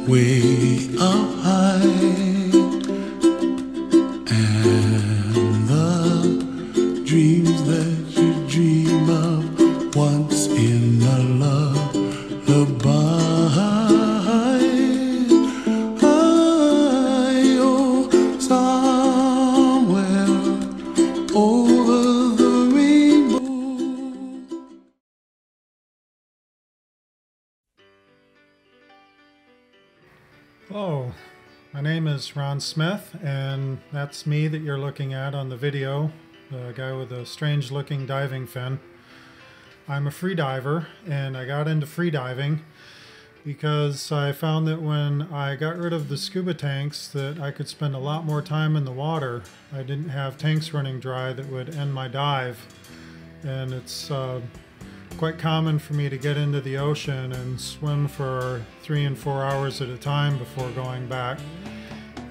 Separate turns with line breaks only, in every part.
way up high, and the dreams that you dream of once in a lullaby. Oh, somewhere over the rainbow.
Hello, my name is Ron Smith, and that's me that you're looking at on the video, the guy with a strange looking diving fin. I'm a freediver, and I got into freediving because I found that when I got rid of the scuba tanks that I could spend a lot more time in the water. I didn't have tanks running dry that would end my dive, and it's quite common for me to get into the ocean and swim for 3 and 4 hours at a time before going back.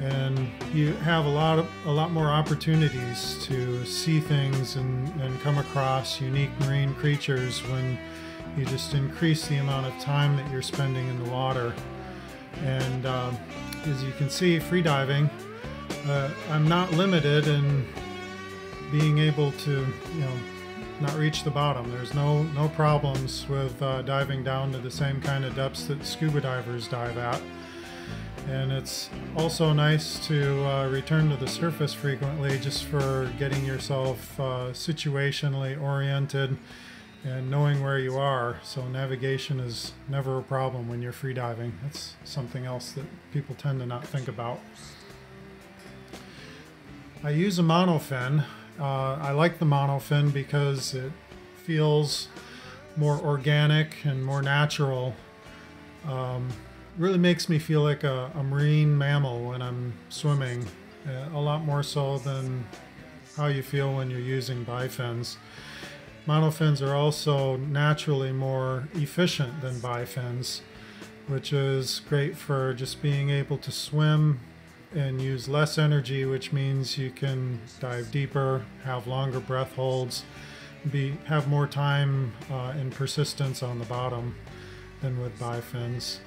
And you have a lot more opportunities to see things and come across unique marine creatures when you just increase the amount of time that you're spending in the water. And as you can see, freediving, I'm not limited in being able to, not reach the bottom. There's no problems with diving down to the same kind of depths that scuba divers dive at. And it's also nice to return to the surface frequently just for getting yourself situationally oriented and knowing where you are. So navigation is never a problem when you're freediving. That's something else that people tend to not think about. I use a monofin. I like the monofin because it feels more organic and more natural. Really makes me feel like a marine mammal when I'm swimming, a lot more so than how you feel when you're using bifins. Monofins are also naturally more efficient than bifins, which is great for just being able to swim and use less energy, which means you can dive deeper, have longer breath holds, have more time and persistence on the bottom than with bifins.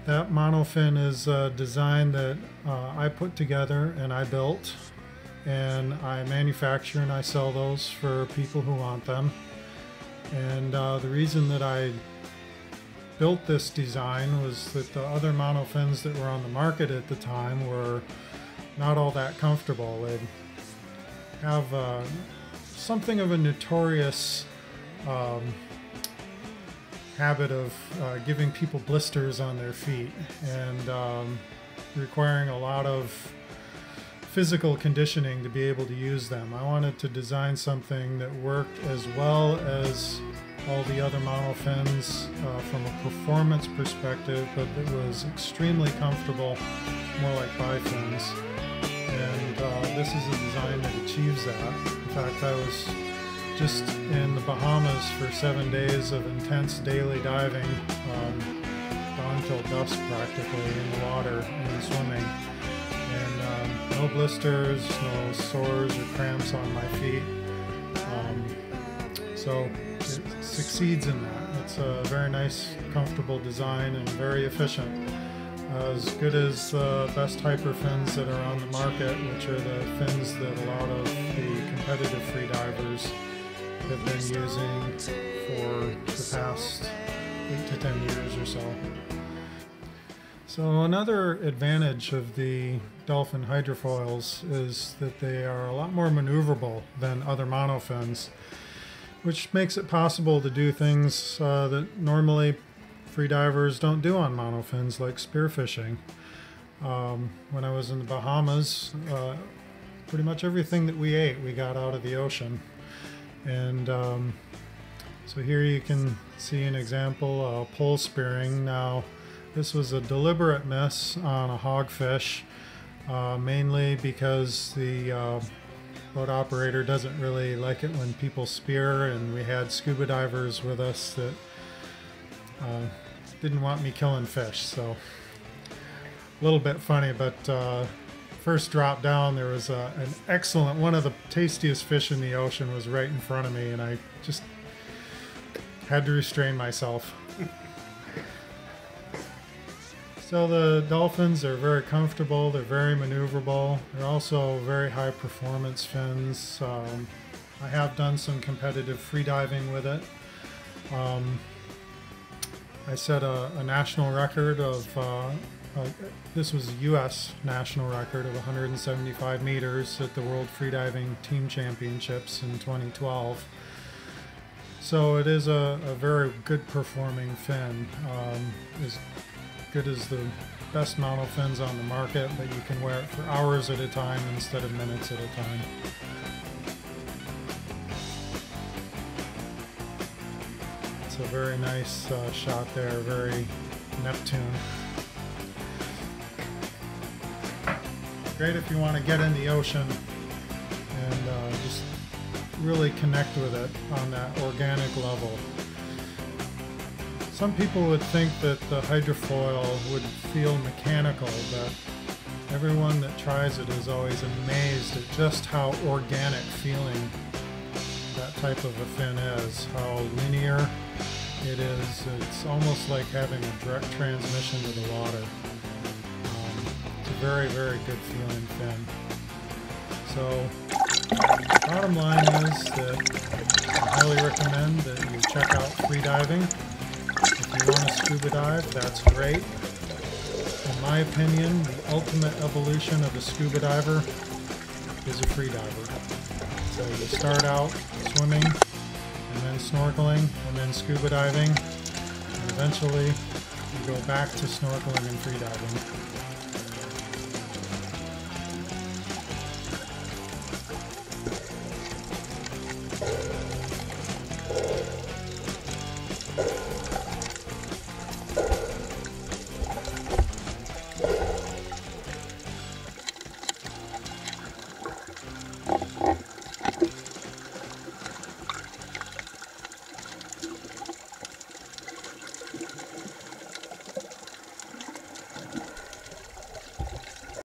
That monofin is a design that I put together and I built, and I manufacture and I sell those for people who want them. And the reason that I built this design was that the other monofins that were on the market at the time were not all that comfortable. They'd have something of a notorious habit of giving people blisters on their feet and requiring a lot of physical conditioning to be able to use them. I wanted to design something that worked as well as all the other monofins from a performance perspective, but that was extremely comfortable, more like bifins. And this is a design that achieves that. In fact, I was just in the Bahamas for 7 days of intense daily diving, dawn till dusk practically in the water and swimming. And no blisters, no sores or cramps on my feet. So it succeeds in that. It's a very nice, comfortable design and very efficient. As good as the best hyper fins that are on the market, which are the fins that a lot of the competitive freedivers have been using for the past 8 to 10 years or so. So another advantage of the dolphin hydrofoils is that they are a lot more maneuverable than other monofins, which makes it possible to do things that normally freedivers don't do on monofins, like spearfishing. When I was in the Bahamas, pretty much everything that we ate we got out of the ocean. And so here you can see an example of pole spearing. Now this was a deliberate miss on a hogfish, mainly because the boat operator doesn't really like it when people spear, and we had scuba divers with us that didn't want me killing fish. So a little bit funny, but first drop down there was an excellent, one of the tastiest fish in the ocean was right in front of me, and I just had to restrain myself. So the dolphins are very comfortable, they're very maneuverable, they're also very high performance fins. I have done some competitive freediving with it. I set a national record of, this was a U.S. national record of 175 meters at the World Freediving Team Championships in 2012. So it is a very good performing fin. As good as the best model fins on the market, but you can wear it for hours at a time instead of minutes at a time. It's a very nice shot there, very Neptune. Great if you want to get in the ocean and just really connect with it on that organic level. Some people would think that the hydrofoil would feel mechanical, but everyone that tries it is always amazed at just how organic feeling that type of a fin is, how linear it is. It's almost like having a direct transmission to the water. It's a very, very good feeling fin. So, bottom line is that I highly recommend that you check out freediving. If you want to scuba dive, that's great. In my opinion, the ultimate evolution of a scuba diver is a freediver. So you start out swimming, and then snorkeling, and then scuba diving, and eventually you go back to snorkeling and freediving.